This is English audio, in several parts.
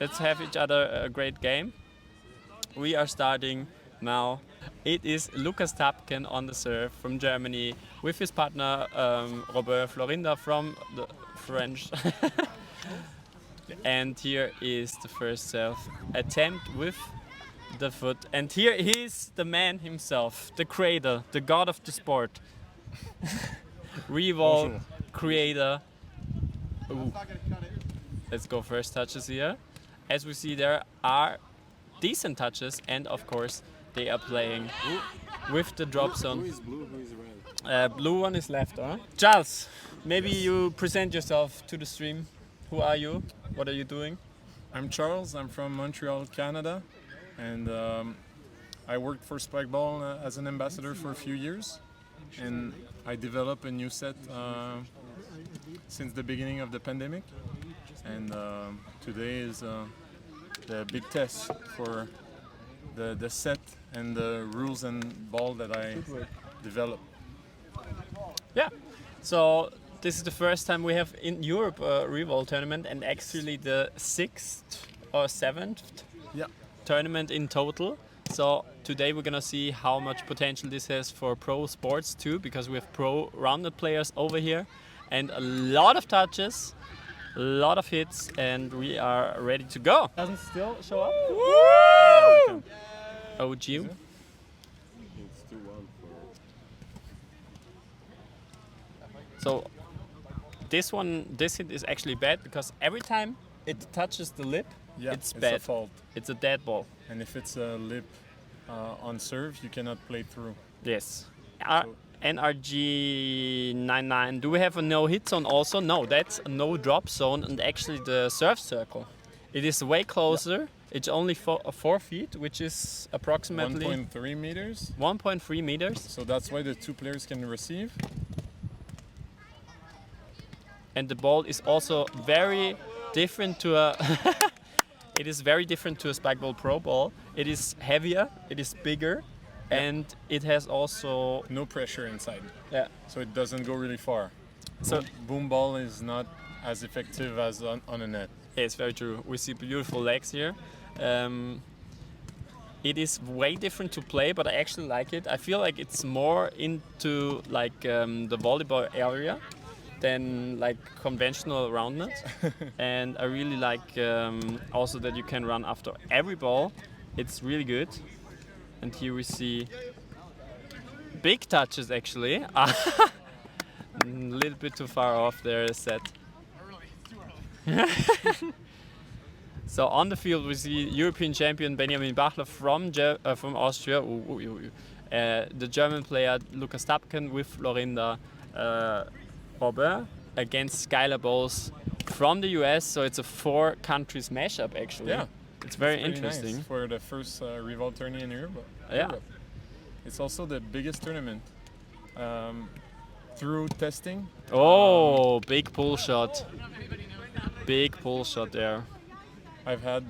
let's have each other a great game. We are starting now. It is Lukas Tapken on the serve from Germany with his partner Revol Florinda from the French. And here is the first serve attempt with the foot. And here he's the man himself, the creator, the god of the sport. Revol, creator. Ooh. Let's go first touches here. As we see, there are decent touches, and of course they are playing with the drop zone. Who is blue, who is red? Blue one is left, huh? Charles, maybe you present yourself to the stream. Who are you? What are you doing? I'm Charles, I'm from Montreal, Canada, and I worked for Spikeball as an ambassador for a few years, and I developed a new set since the beginning of the pandemic, and today is the big test for the set and the rules and ball that I developed. Yeah, so this is the first time we have in Europe a Revol tournament, and actually the 6th or 7th tournament in total. So today we're gonna see how much potential this has for pro sports too, because we have pro Roundnet players over here and a lot of touches, a lot of hits, and we are ready to go. Doesn't still show up? Woo! OG. It's 2-1 So this hit is actually bad because every time it touches the lip, it's bad. a fault. It's a dead ball. And if it's a lip on serve, you cannot play through. Yes. NRG99. Do we have a no hit zone also? No, that's a no drop zone, and actually the serve circle. It is way closer. It's only 4 feet, which is approximately 1.3 meters. 1.3 meters. So that's why the two players can receive. And the ball is also very different to a it is very different to a Spikeball Pro ball. It is heavier, it is bigger, and it has also no pressure inside. Yeah. So it doesn't go really far. So boom ball is not as effective as on a net. Yeah, it's very true. We see beautiful legs here. It is way different to play, but I actually like it. I feel like it's more into like the volleyball area than like conventional Roundnet. And I really like also that you can run after every ball. It's really good. And here we see big touches actually. A little bit too far off there, set. So on the field we see European champion Benjamin Bachler from Austria. The German player Lukas Tapken with Florinda Robert against Skyler Boles from the US. So it's a 4 countries mashup actually. Yeah, it's very interesting. Nice for the first Revol tourney in Europe. Yeah, it's also the biggest tournament through testing. Oh, big pull shot! Big pull shot there. I've had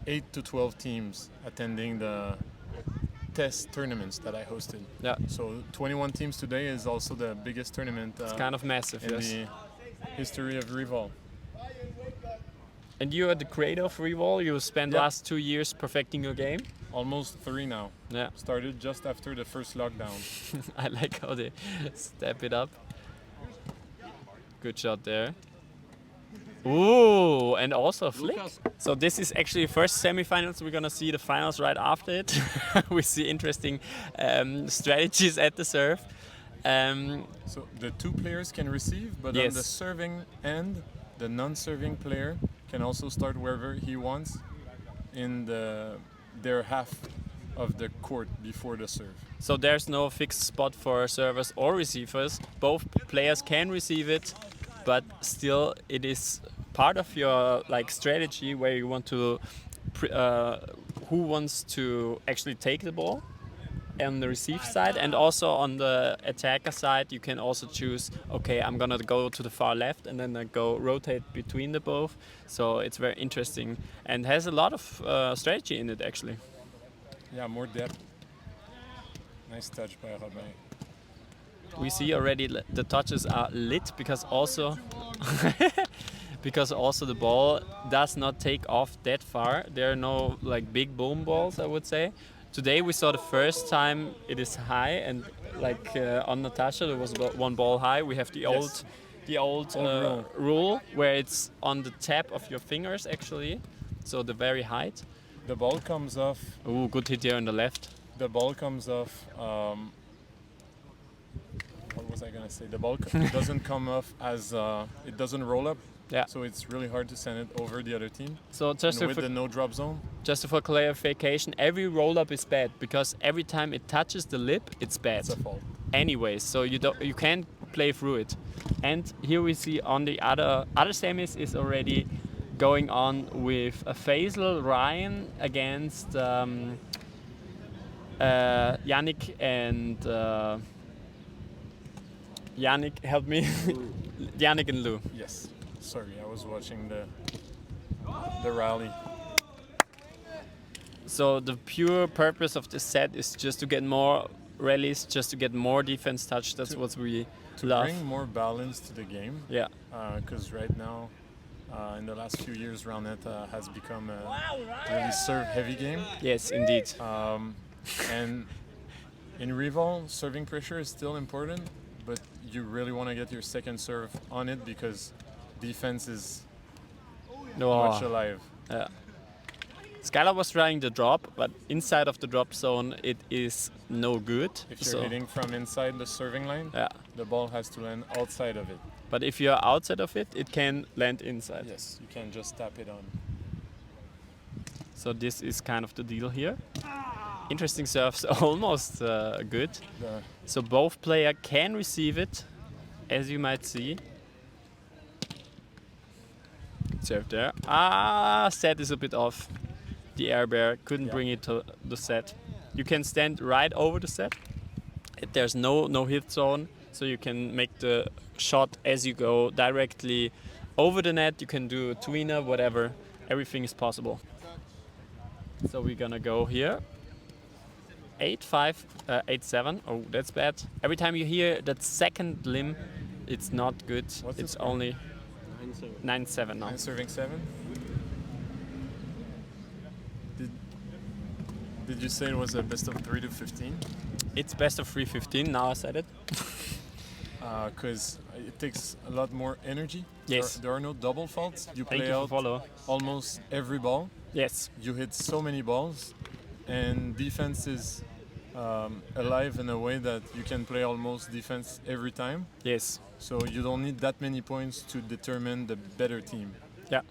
8 to 12 teams attending the test tournaments that I hosted. Yeah. So 21 teams today is also the biggest tournament. It's kind of massive, in yes. the history of Revol. And you are the creator of Revol. You spent last 2 years perfecting your game. Almost 3 now. Yeah. Started just after the first lockdown. I like how they step it up. Good shot there. Ooh, and also a flick. Lukas. So this is actually first semifinals. We're gonna see the finals right after it. We see interesting strategies at the serve. So the 2 players can receive, but on the serving end, the non-serving player can also start wherever he wants in their half of the court before the serve. So there's no fixed spot for servers or receivers. Both players can receive it, but still it is part of your like strategy where you want to who wants to actually take the ball on the receive side, and also on the attacker side you can also choose, okay, I'm gonna go to the far left and then I go rotate between the both. So it's very interesting and has a lot of strategy in it actually. Yeah, more depth. Nice touch by Robin. We see already the touches are lit because also because also the ball does not take off that far. There are no like big boom balls, I would say. Today we saw the first time it is high, and like on Natasha there was one ball high. We have the Yes. old rule where it's on the tap of your fingers actually, so the very height. The ball comes off. Ooh, good hit here on the left. The ball comes off. What was I gonna say? The ball it doesn't come off as it doesn't roll up. Yeah. So it's really hard to send it over the other team. So just And with the no drop zone. just for clarification, every roll up is bad because every time it touches the lip, it's bad. It's a fault. Anyways, so you can't play through it. And here we see on the other semis is already going on with a Faisal Ryan against Yannick and Yannick, help me. Yannick and Lou. Yes. Sorry, I was watching the rally. So the pure purpose of this set is just to get more rallies, just to get more defense touch. That's what we love. Bring more balance to the game. Yeah. Because right now, in the last few years, Roundnet has become a really serve-heavy game. Yes, indeed. And in Revol, serving pressure is still important, but you really want to get your second serve on it because defense is much alive. Yeah. Skyler was trying the drop, but inside of the drop zone, it is no good. If you're hitting from inside the serving line, the ball has to land outside of it. But if you're outside of it, it can land inside. Yes, you can just tap it on. So this is kind of the deal here. Interesting serves, almost good. So both player can receive it, as you might see. Serve there. Set is a bit off. The Airbar couldn't bring it to the set. You can stand right over the set. There's no hit zone, so you can make the shot as you go directly over the net. You can do a tweener, whatever. Everything is possible. So we're gonna go here. 8-5, 8-7. Oh, that's bad. Every time you hear that second limb, it's not good. It's only 9-7 now. 9 serving 7. Did you say it was a best of 3 to 15? It's best of 3-15. Now I said it. Because it takes a lot more energy. Yes. There are no double faults. You Thank play you out for follow. almost every ball. Yes. You hit so many balls, and defense is alive in a way that you can play almost defense every time. Yes. So you don't need that many points to determine the better team. Yeah,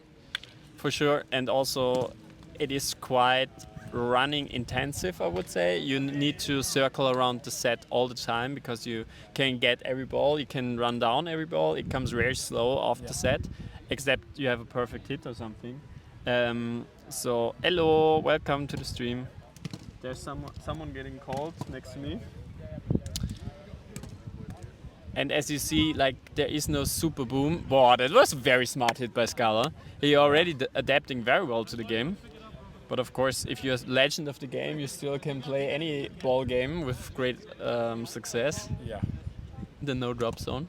for sure. And also, it is quite running intensive, I would say. You need to circle around the set all the time because you can get every ball, you can run down every ball. It comes very slow off the set, except you have a perfect hit or something. So, hello, welcome to the stream. There's someone getting called next to me. And as you see, like, there is no super boom. Wow, that was a very smart hit by Skyler. He already adapting very well to the game. But of course, if you're a legend of the game, you still can play any ball game with great success. Yeah. The no drop zone.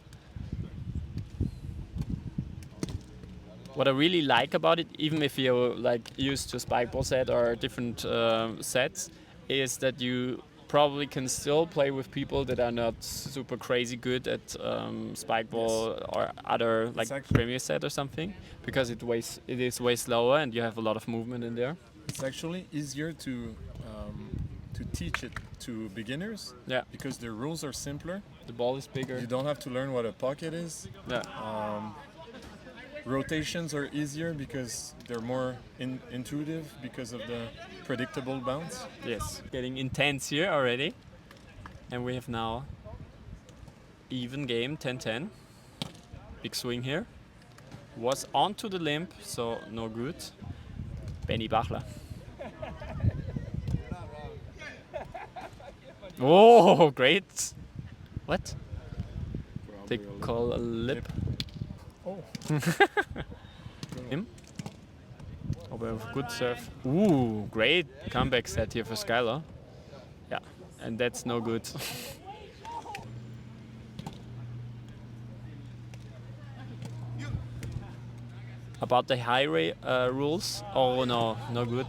What I really like about it, even if you're like used to Spikeball set or different sets, is that you probably can still play with people that are not super crazy good at Spikeball or other like Premier set or something, because it is way slower and you have a lot of movement in there. It's actually easier to teach it to beginners. Yeah. Because the rules are simpler. The ball is bigger. You don't have to learn what a pocket is. Yeah. Rotations are easier because they're more intuitive because of the predictable bounce. Yes. Getting intense here already. And we have now even game, 10-10. Big swing here. Was onto the limb, so no good. Benny Bachler. Oh, great. What? They call a lip. Oh. Him? Oh, we have a good serve. Ooh, great comeback set here for Skyler. Yeah, and that's no good. about the highway rules. Oh no, no good.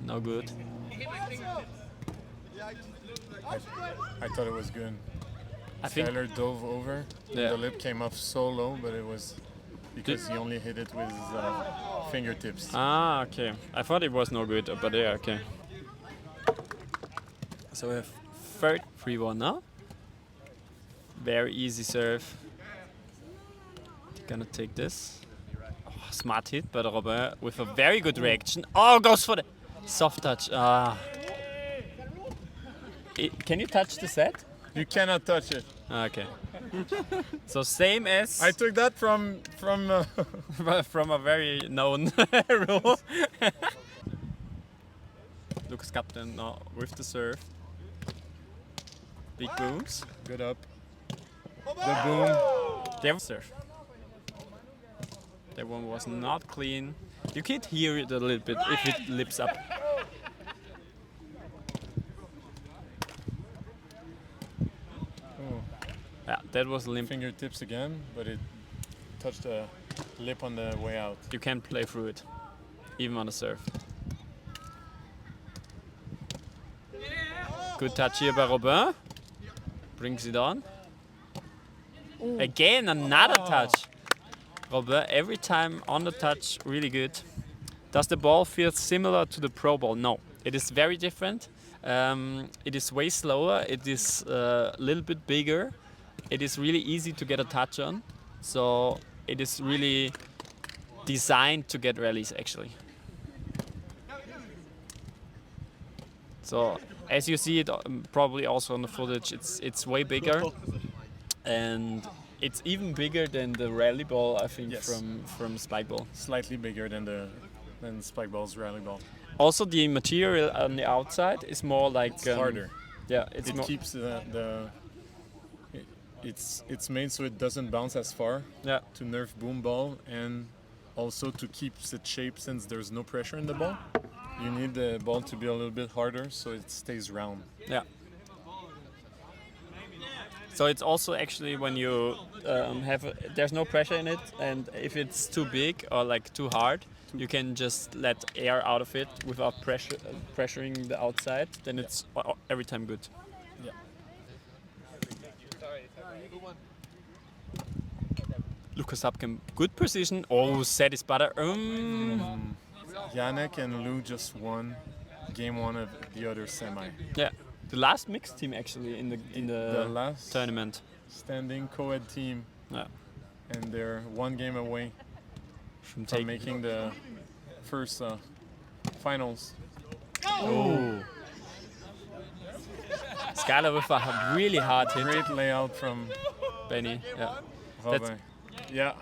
No good. I thought it was good. I think Skyler dove over. Yeah. The lip came off so low, but it was because he only hit it with his fingertips. Ah, okay. I thought it was no good, but yeah, okay. So we have third 3-1 now. Very easy serve. Gonna take this. Oh, smart hit by Robin with a very good reaction. Oh, goes for the soft touch. Ah. Can you touch the set? You cannot touch it. Okay. So same as I took that from from a very known rule. Lukas captain now with the serve. Big booms. good up. The boom. There serve. That one was not clean. You can hear it a little bit if it lips up. Oh, Yeah, that was limp. fingertips again, but it touched the lip on the way out. You can play through it, even on the serve. Good touch here by Robin. Brings it on. Again, another touch. Robin, every time on the touch, really good. Does the ball feel similar to the Pro Ball? No, it is very different. It is way slower. It is a little bit bigger. It is really easy to get a touch on. So it is really designed to get rallies, actually. So as you see it probably also on the footage, it's way bigger, and it's even bigger than the rally ball, I think, Yes. from Spikeball. Slightly bigger than Spikeball's rally ball. Also, the material on the outside is more like It's harder. Yeah, it's It more. keeps it's made so it doesn't bounce as far Yeah, to nerf boom ball, and also to keep its shape since there's no pressure in the ball. You need the ball to be a little bit harder so it stays round. yeah. So it's also actually when you there's no pressure in it, and if it's too big or like too hard, you can just let air out of it without pressuring the outside. Then it's every time good. Yeah. Lukas Tapken, good position. Oh, set is better. Yannick and Lou just won game one of the other semi. Yeah, the last mixed team actually in The the last tournament. standing co-ed team, Yeah, and they're one game away from from making the first finals. Oh. Skyler with a really hard hit. Great layout from Benny. Yeah. Robin. Yeah,